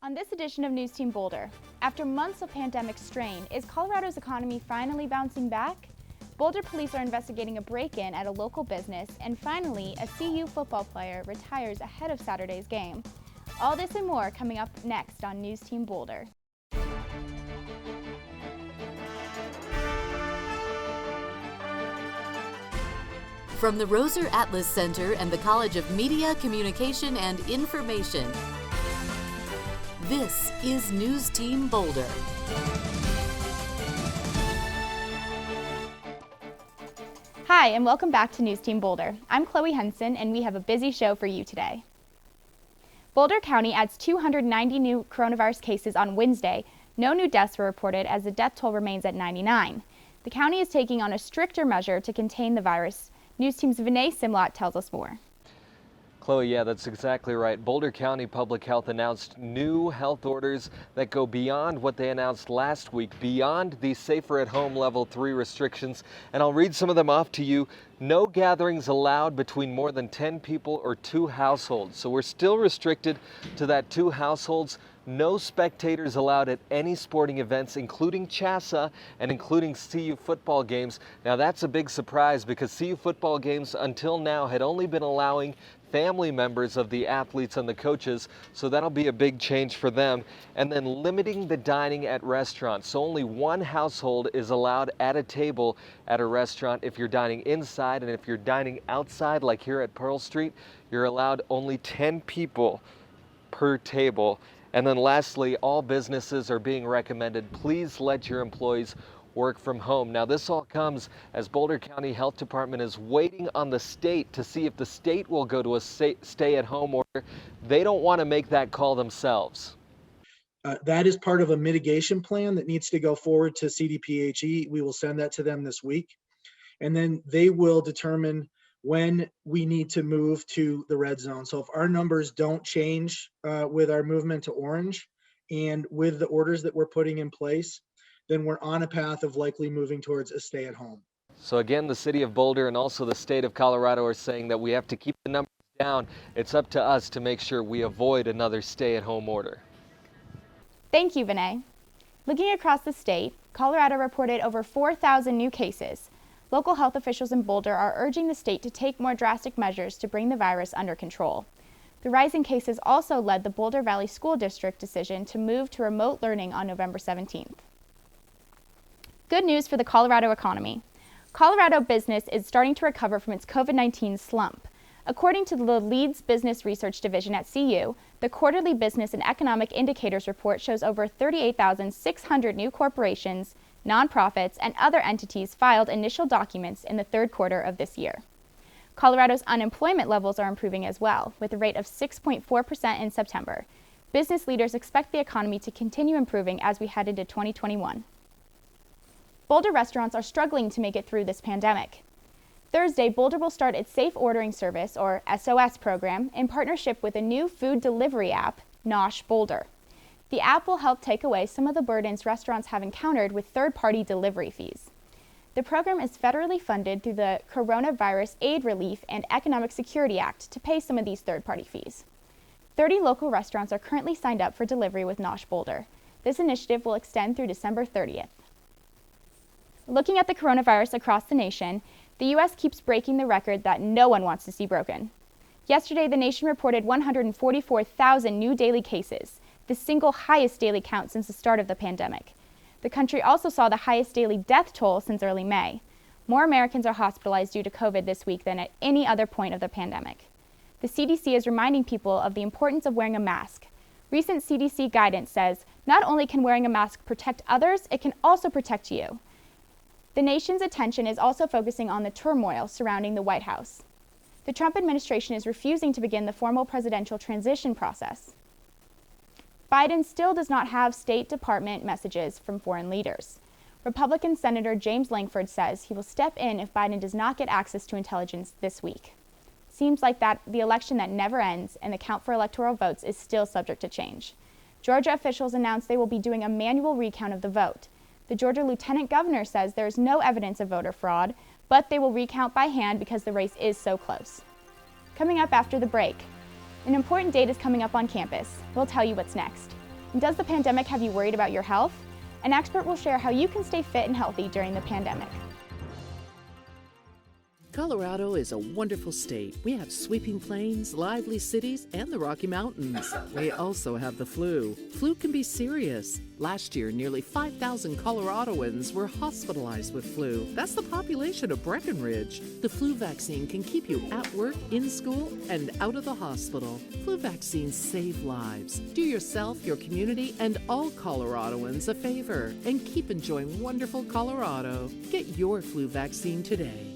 On this edition of NewsTeam Boulder, after months of pandemic strain, is Colorado's economy finally bouncing back? Boulder police are investigating a break-in at a local business, and finally, a CU football player retires ahead of Saturday's game. All this and more coming up next on NewsTeam Boulder. From the Roser Atlas Center and the College of Media, Communication, and Information, this is NewsTeam Boulder. Hi, and welcome back to NewsTeam Boulder. I'm Chloe Henson, and we have a busy show for you today. Boulder County adds 290 new coronavirus cases on Wednesday. No new deaths were reported as the death toll remains at 99. The county is taking on a stricter measure to contain the virus. NewsTeam's Vinay Simlot tells us more. Chloe, yeah, that's exactly right. Boulder County Public Health announced new health orders that go beyond what they announced last week, beyond the safer at home level 3 restrictions. And I'll read some of them off to you. No gatherings allowed between more than 10 people or 2 households. So we're still restricted to that 2 households. No spectators allowed at any sporting events, including CHSAA and including CU football games. Now that's a big surprise because CU football games until now had only been allowing family members of the athletes and the coaches, so that'll be a big change for them. And then limiting the dining at restaurants. So only 1 household is allowed at a table at a restaurant if you're dining inside, and if you're dining outside like here at Pearl Street, you're allowed only 10 people per table. And then lastly, all businesses are being recommended, please let your employees work from home. Now this all comes as Boulder County Health Department is waiting on the state to see if the state will go to a stay-at-home order. They don't want to make that call themselves. That is part of a mitigation plan that needs to go forward to CDPHE. We will send that to them this week. And then they will determine when we need to move to the red zone. So if our numbers don't change with our movement to orange and with the orders that we're putting in place, then we're on a path of likely moving towards a stay at home. So again, the city of Boulder and also the state of Colorado are saying that we have to keep the numbers down. It's up to us to make sure we avoid another stay at home order. Thank you, Vinay. Looking across the state, Colorado reported over 4,000 new cases. Local health officials in Boulder are urging the state to take more drastic measures to bring the virus under control. The rise in cases also led the Boulder Valley School District decision to move to remote learning on November 17th. Good news for the Colorado economy. Colorado business is starting to recover from its COVID-19 slump. According to the Leeds Business Research Division at CU, the quarterly business and economic indicators report shows over 38,600 new corporations, nonprofits, and other entities filed initial documents in the third quarter of this year. Colorado's unemployment levels are improving as well, with a rate of 6.4% in September. Business leaders expect the economy to continue improving as we head into 2021. Boulder restaurants are struggling to make it through this pandemic. Thursday, Boulder will start its Safe Ordering Service, or SOS program, in partnership with a new food delivery app, Nosh Boulder. The app will help take away some of the burdens restaurants have encountered with third-party delivery fees. The program is federally funded through the Coronavirus Aid Relief and Economic Security Act to pay some of these third-party fees. 30 local restaurants are currently signed up for delivery with Nosh Boulder. This initiative will extend through December 30th. Looking at the coronavirus across the nation, the U.S. keeps breaking the record that no one wants to see broken. Yesterday, the nation reported 144,000 new daily cases, the single highest daily count since the start of the pandemic. The country also saw the highest daily death toll since early May. More Americans are hospitalized due to COVID this week than at any other point of the pandemic. The CDC is reminding people of the importance of wearing a mask. Recent CDC guidance says not only can wearing a mask protect others, it can also protect you. The nation's attention is also focusing on the turmoil surrounding the White House. The Trump administration is refusing to begin the formal presidential transition process. Biden still does not have State Department messages from foreign leaders. Republican Senator James Lankford says he will step in if Biden does not get access to intelligence this week. Seems like the election that never ends and the count for electoral votes is still subject to change. Georgia officials announced they will be doing a manual recount of the vote. The Georgia Lieutenant Governor says there is no evidence of voter fraud, but they will recount by hand because the race is so close. Coming up after the break, an important date is coming up on campus. We'll tell you what's next. And does the pandemic have you worried about your health? An expert will share how you can stay fit and healthy during the pandemic. Colorado is a wonderful state. We have sweeping plains, lively cities, and the Rocky Mountains. We also have the flu. Flu can be serious. Last year, nearly 5,000 Coloradoans were hospitalized with flu. That's the population of Breckenridge. The flu vaccine can keep you at work, in school, and out of the hospital. Flu vaccines save lives. Do yourself, your community, and all Coloradoans a favor and keep enjoying wonderful Colorado. Get your flu vaccine today.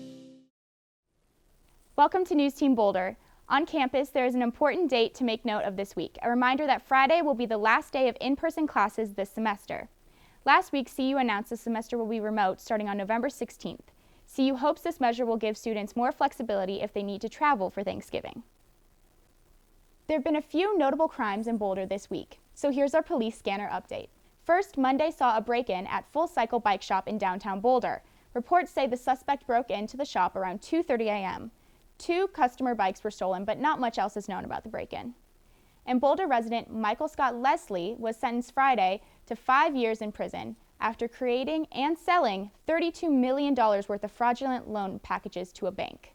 Welcome to NewsTeam Boulder. On campus, there is an important date to make note of this week. A reminder that Friday will be the last day of in-person classes this semester. Last week, CU announced the semester will be remote starting on November 16th. CU hopes this measure will give students more flexibility if they need to travel for Thanksgiving. There have been a few notable crimes in Boulder this week, so here's our police scanner update. First, Monday saw a break-in at Full Cycle Bike Shop in downtown Boulder. Reports say the suspect broke into the shop around 2:30 a.m. 2 customer bikes were stolen, but not much else is known about the break-in. And Boulder resident Michael Scott Leslie was sentenced Friday to 5 years in prison after creating and selling $32 million worth of fraudulent loan packages to a bank.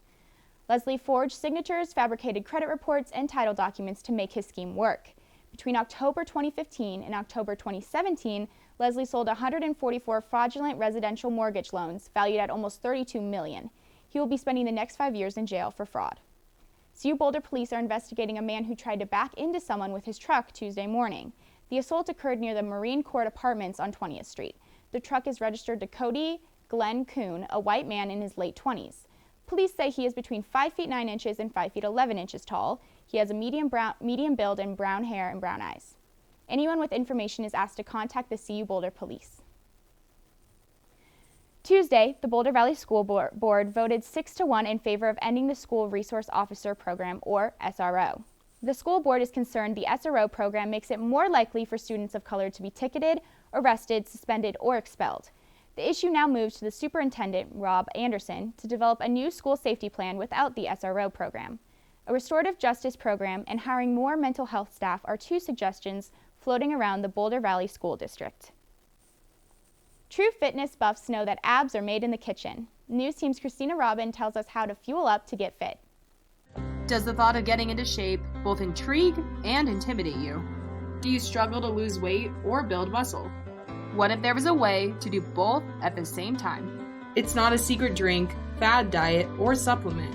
Leslie forged signatures, fabricated credit reports, and title documents to make his scheme work. Between October 2015 and October 2017, Leslie sold 144 fraudulent residential mortgage loans valued at almost $32 million. He will be spending the next 5 years in jail for fraud. CU Boulder police are investigating a man who tried to back into someone with his truck Tuesday morning. The assault occurred near the Marine Court Apartments on 20th Street. The truck is registered to Cody Glenn Kuhn, a white man in his late 20s. Police say he is between 5 feet 9 inches and 5 feet 11 inches tall. He has a medium build and brown hair and brown eyes. Anyone with information is asked to contact the CU Boulder police. Tuesday, the Boulder Valley School Board voted 6-1 in favor of ending the School Resource Officer Program, or SRO. The school board is concerned the SRO program makes it more likely for students of color to be ticketed, arrested, suspended, or expelled. The issue now moves to the superintendent, Rob Anderson, to develop a new school safety plan without the SRO program. A restorative justice program and hiring more mental health staff are 2 suggestions floating around the Boulder Valley School District. True fitness buffs know that abs are made in the kitchen. NewsTeam's Christina Robin tells us how to fuel up to get fit. Does the thought of getting into shape both intrigue and intimidate you? Do you struggle to lose weight or build muscle? What if there was a way to do both at the same time? It's not a secret drink, fad diet, or supplement.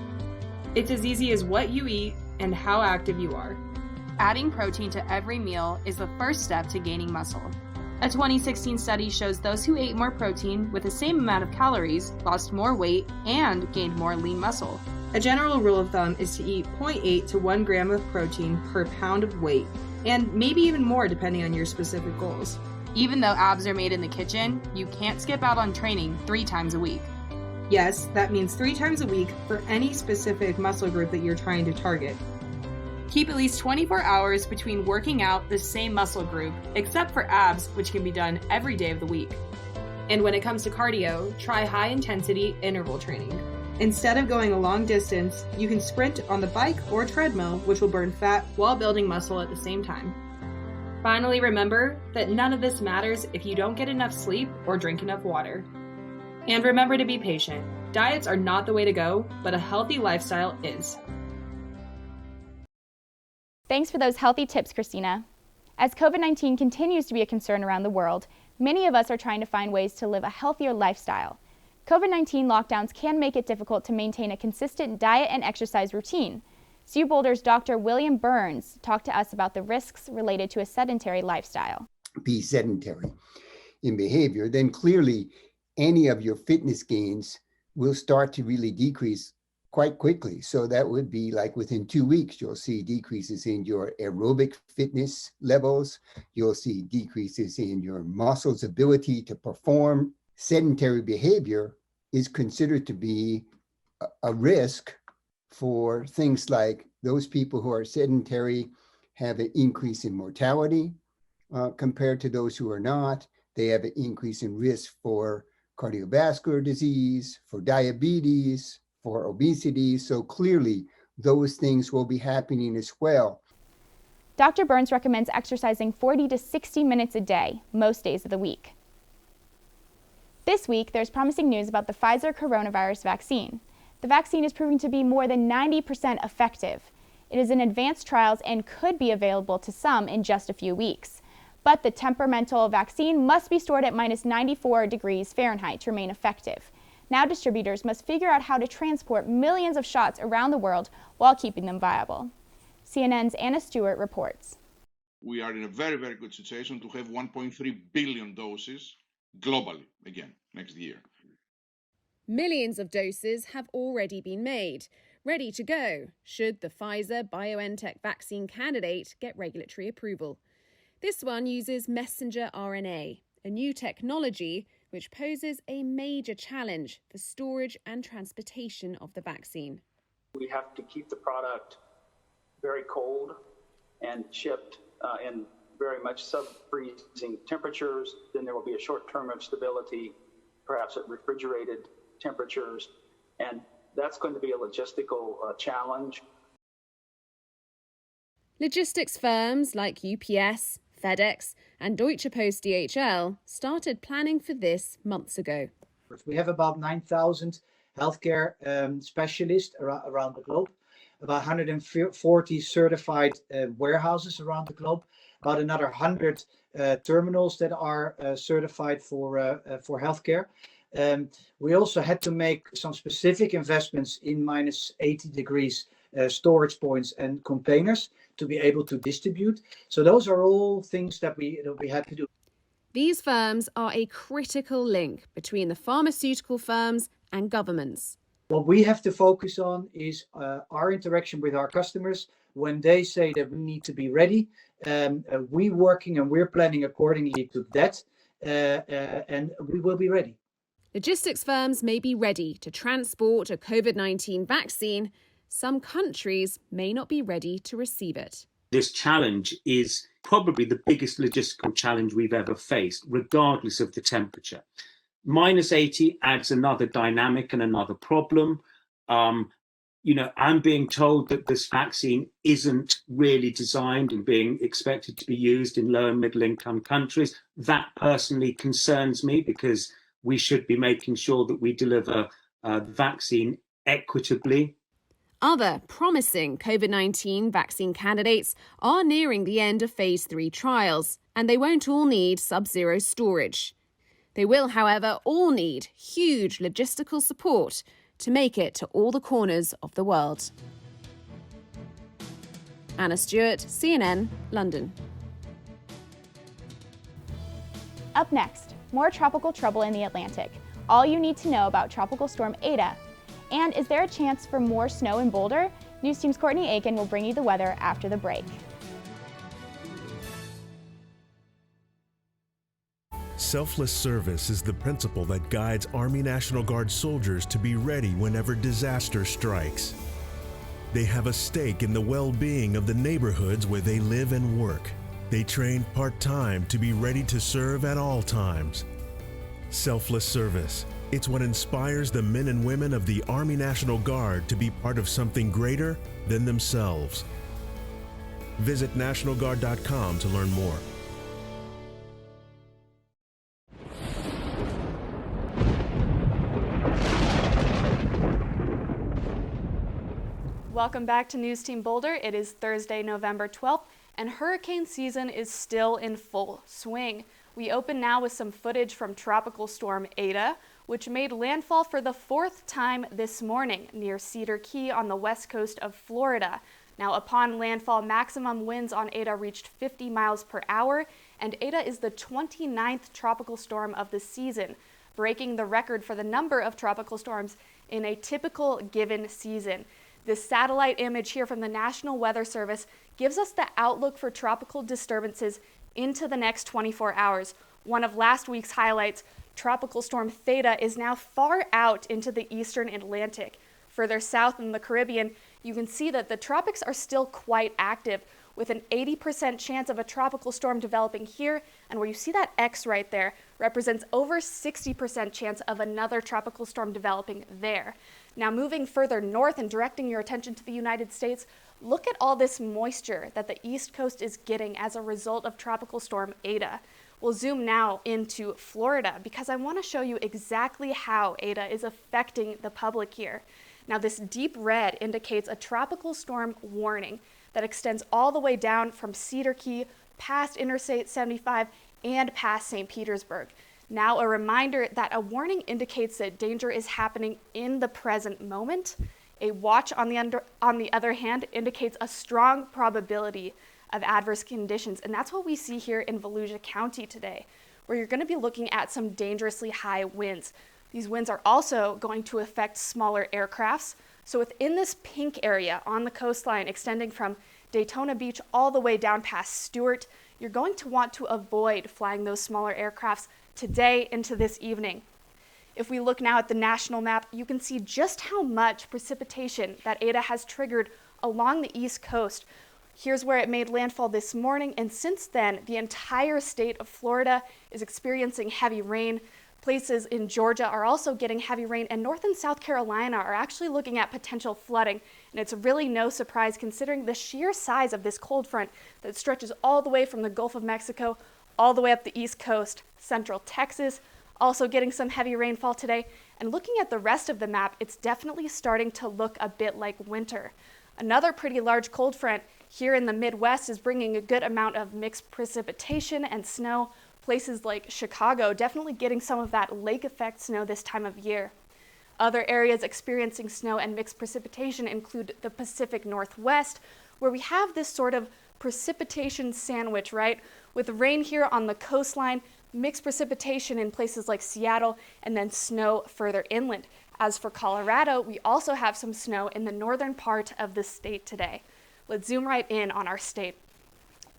It's as easy as what you eat and how active you are. Adding protein to every meal is the first step to gaining muscle. A 2016 study shows those who ate more protein with the same amount of calories lost more weight and gained more lean muscle. A general rule of thumb is to eat 0.8 to 1 gram of protein per pound of weight, and maybe even more depending on your specific goals. Even though abs are made in the kitchen, you can't skip out on training 3 times a week. Yes, that means 3 times a week for any specific muscle group that you're trying to target. Keep at least 24 hours between working out the same muscle group, except for abs, which can be done every day of the week. And when it comes to cardio, try high-intensity interval training. Instead of going a long distance, you can sprint on the bike or treadmill, which will burn fat while building muscle at the same time. Finally, remember that none of this matters if you don't get enough sleep or drink enough water. And remember to be patient. Diets are not the way to go, but a healthy lifestyle is. Thanks for those healthy tips, Christina. As COVID-19 continues to be a concern around the world, many of us are trying to find ways to live a healthier lifestyle. COVID-19 lockdowns can make it difficult to maintain a consistent diet and exercise routine. CU Boulder's Dr. William Burns talked to us about the risks related to a sedentary lifestyle. Be sedentary in behavior, then clearly any of your fitness gains will start to really decrease quite quickly. So that would be like within 2 weeks, you'll see decreases in your aerobic fitness levels. You'll see decreases in your muscles' ability to perform. Sedentary behavior is considered to be a risk for things like those people who are sedentary have an increase in mortality compared to those who are not. They have an increase in risk for cardiovascular disease, for diabetes, for obesity. So clearly, those things will be happening as well. Dr. Burns recommends exercising 40 to 60 minutes a day, most days of the week. This week, there's promising news about the Pfizer coronavirus vaccine. The vaccine is proving to be more than 90% effective. It is in advanced trials and could be available to some in just a few weeks. But the temperamental vaccine must be stored at minus 94 degrees Fahrenheit to remain effective. Now distributors must figure out how to transport millions of shots around the world while keeping them viable. CNN's Anna Stewart reports. We are in a very, very good situation to have 1.3 billion doses globally again next year. Millions of doses have already been made, ready to go, should the Pfizer-BioNTech vaccine candidate get regulatory approval. This one uses messenger RNA, a new technology which poses a major challenge for storage and transportation of the vaccine. We have to keep the product very cold and shipped in very much sub-freezing temperatures. Then there will be a short term of stability, perhaps at refrigerated temperatures, and that's going to be a logistical challenge. Logistics firms like UPS, FedEx and Deutsche Post DHL started planning for this months ago. We have about 9,000 healthcare specialists around the globe, about 140 certified warehouses around the globe, about another 100 terminals that are certified for healthcare. We also had to make some specific investments in minus 80 degrees storage points and containers to be able to distribute. So those are all things that we had to do. These firms are a critical link between the pharmaceutical firms and governments. What we have to focus on is our interaction with our customers. When they say that we need to be ready, we're working and we're planning accordingly to that, and we will be ready. Logistics firms may be ready to transport a COVID-19 vaccine. Some countries may not be ready to receive it. This challenge is probably the biggest logistical challenge we've ever faced, regardless of the temperature. Minus 80 adds another dynamic and another problem. I'm being told that this vaccine isn't really designed and being expected to be used in low and middle income countries. That personally concerns me because we should be making sure that we deliver the vaccine equitably. Other promising COVID-19 vaccine candidates are nearing the end of phase 3 trials, and they won't all need sub-zero storage. They will, however, all need huge logistical support to make it to all the corners of the world. Anna Stewart, CNN, London. Up next, more tropical trouble in the Atlantic. All you need to know about Tropical Storm Eta. And is there a chance for more snow in Boulder? NewsTeam's Courtney Aiken will bring you the weather after the break. Selfless service is the principle that guides Army National Guard soldiers to be ready whenever disaster strikes. They have a stake in the well-being of the neighborhoods where they live and work. They train part-time to be ready to serve at all times. Selfless service. It's what inspires the men and women of the Army National Guard to be part of something greater than themselves. Visit NationalGuard.com to learn more. Welcome back to NewsTeam Boulder. It is Thursday, November 12th, and hurricane season is still in full swing. We open now with some footage from Tropical Storm Eta, which made landfall for the 4th time this morning near Cedar Key on the west coast of Florida. Now, upon landfall, maximum winds on Eta reached 50 miles per hour, and Eta is the 29th tropical storm of the season, breaking the record for the number of tropical storms in a typical given season. This satellite image here from the National Weather Service gives us the outlook for tropical disturbances into the next 24 hours. One of last week's highlights, Tropical Storm Theta, is now far out into the eastern Atlantic. Further south in the Caribbean, you can see that the tropics are still quite active, with an 80% chance of a tropical storm developing here, and where you see that X right there represents over 60% chance of another tropical storm developing there. Now, moving further north and directing your attention to the United States, Look at all this moisture that the East Coast is getting as a result of Tropical Storm Eta. We'll zoom now into Florida because I want to show you exactly how Eta is affecting the public here. Now, this deep red indicates a tropical storm warning that extends all the way down from Cedar Key, past Interstate 75, and past St. Petersburg. Now, a reminder that a warning indicates that danger is happening in the present moment. A watch, on the other hand, indicates a strong probability of adverse conditions, and that's what we see here in Volusia County today, where you're going to be looking at some dangerously high winds. These winds are also going to affect smaller aircrafts. So within this pink area on the coastline extending from Daytona Beach all the way down past Stewart, you're going to want to avoid flying those smaller aircrafts today into this evening. If we look now at the national map, you can see just how much precipitation that Eta has triggered along the East Coast. Here's where it made landfall this morning, and since then, the entire state of Florida is experiencing heavy rain. Places in Georgia are also getting heavy rain, and North and South Carolina are actually looking at potential flooding. And it's really no surprise considering the sheer size of this cold front that stretches all the way from the Gulf of Mexico all the way up the East Coast. Central Texas also getting some heavy rainfall today. And looking at the rest of the map, it's definitely starting to look a bit like winter. Another pretty large cold front here in the Midwest is bringing a good amount of mixed precipitation and snow. Places like Chicago definitely getting some of that lake effect snow this time of year. Other areas experiencing snow and mixed precipitation include the Pacific Northwest, where we have this sort of precipitation sandwich, right? With rain here on the coastline, mixed precipitation in places like Seattle, and then snow further inland. As for Colorado, we also have some snow in the northern part of the state today. Let's zoom right in on our state.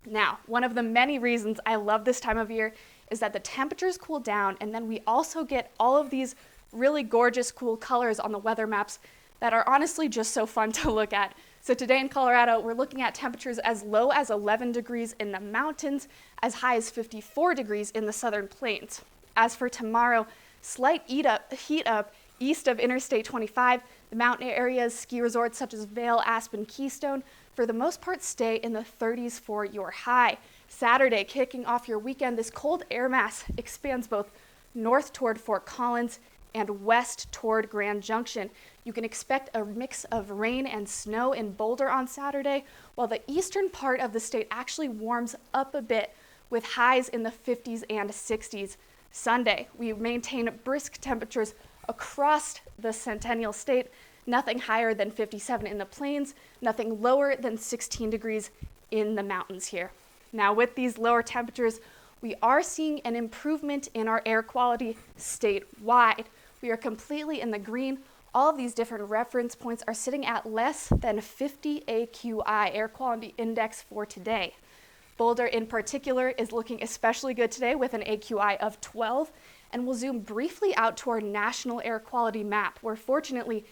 Now, one of the many reasons I love this time of year is that the temperatures cool down, and then we also get all of these really gorgeous cool colors on the weather maps that are honestly just so fun to look at. So today in Colorado, we're looking at temperatures as low as 11 degrees in the mountains, as high as 54 degrees in the southern plains. As for tomorrow, slight heat up east of Interstate 25, the mountain areas, ski resorts such as Vail, Aspen, Keystone, for the most part stay in the 30s for your high. Saturday, kicking off your weekend, this cold air mass expands both north toward Fort Collins and west toward Grand Junction. You can expect a mix of rain and snow in Boulder on Saturday, while the eastern part of the state actually warms up a bit with highs in the 50s and 60s. Sunday, we maintain brisk temperatures across the Centennial State, nothing higher than 57 in the plains, nothing lower than 16 degrees in the mountains here. Now, with these lower temperatures, we are seeing an improvement in our air quality statewide. We are completely in the green. All of these different reference points are sitting at less than 50 AQI, air quality index, for today. Boulder in particular is looking especially good today with an AQI of 12, and we'll zoom briefly out to our national air quality map, where fortunately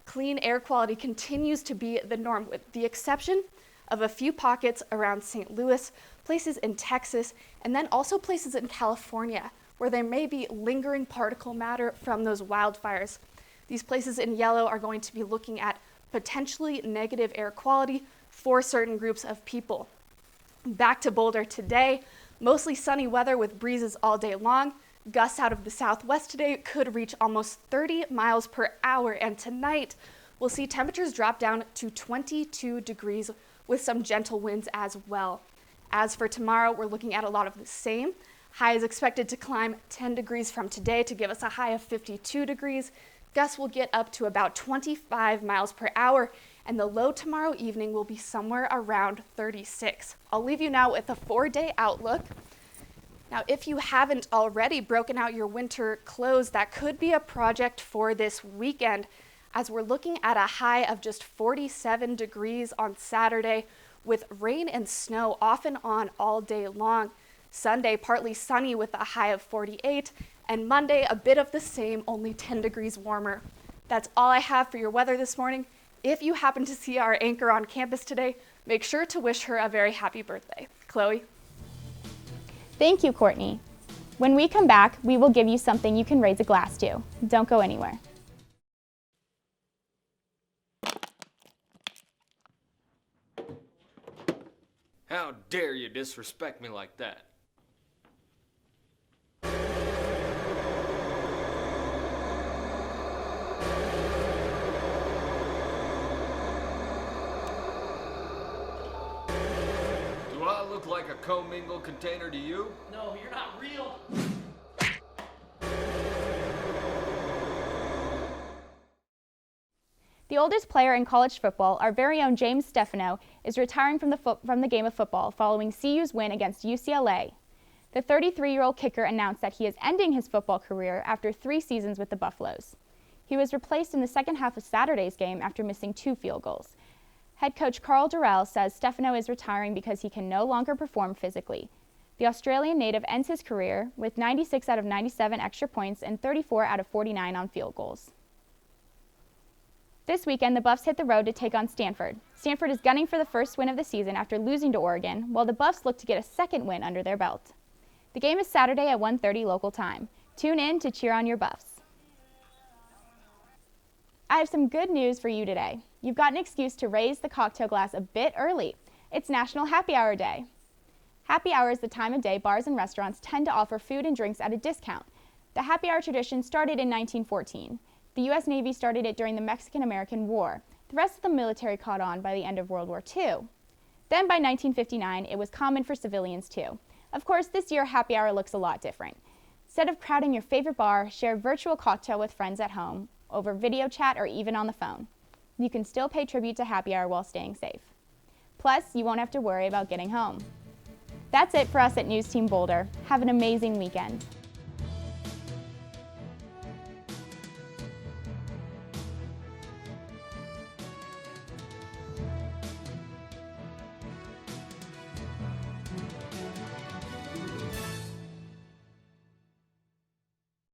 clean air quality continues to be the norm, with the exception of a few pockets around St. Louis, places in Texas, and then also places in California, where there may be lingering particle matter from those wildfires. These places in yellow are going to be looking at potentially negative air quality for certain groups of people. Back to Boulder today, mostly sunny weather with breezes all day long. Gusts out of the southwest today could reach almost 30 miles per hour, and tonight we'll see temperatures drop down to 22 degrees with some gentle winds as well. As for tomorrow, we're looking at a lot of the same. High is expected to climb 10 degrees from today to give us a high of 52 degrees. Gusts will get up to about 25 miles per hour, and the low tomorrow evening will be somewhere around 36. I'll leave you now with a 4-day outlook. Now, if you haven't already broken out your winter clothes, that could be a project for this weekend, as we're looking at a high of just 47 degrees on Saturday, with rain and snow off and on all day long. Sunday, partly sunny with a high of 48, and Monday, a bit of the same, only 10 degrees warmer. That's all I have for your weather this morning. If you happen to see our anchor on campus today, make sure to wish her a very happy birthday. Chloe? Thank you, Courtney. When we come back, we will give you something you can raise a glass to. Don't go anywhere. dare you disrespect me like that? Do I look like a commingled container to you? No, you're not real. The oldest player in college football, our very own James Stefano, is retiring from the game of football following CU's win against UCLA. The 33-year-old kicker announced that he is ending his football career after 3 seasons with the Buffaloes. He was replaced in the second half of Saturday's game after missing 2 field goals. Head coach Carl Durrell says Stefano is retiring because he can no longer perform physically. The Australian native ends his career with 96 out of 97 extra points and 34 out of 49 on field goals. This weekend, the Buffs hit the road to take on Stanford. Stanford is gunning for the first win of the season after losing to Oregon, while the Buffs look to get a second win under their belt. The game is Saturday at 1:30 local time. Tune in to cheer on your Buffs. I have some good news for you today. You've got an excuse to raise the cocktail glass a bit early. It's National Happy Hour Day. Happy hour is the time of day bars and restaurants tend to offer food and drinks at a discount. The happy hour tradition started in 1914. The U.S. Navy started it during the Mexican-American War. The rest of the military caught on by the end of World War II. Then by 1959, it was common for civilians too. Of course, this year happy hour looks a lot different. Instead of crowding your favorite bar, share a virtual cocktail with friends at home, over video chat or even on the phone. You can still pay tribute to happy hour while staying safe. Plus, you won't have to worry about getting home. That's it for us at NewsTeam Boulder. Have an amazing weekend.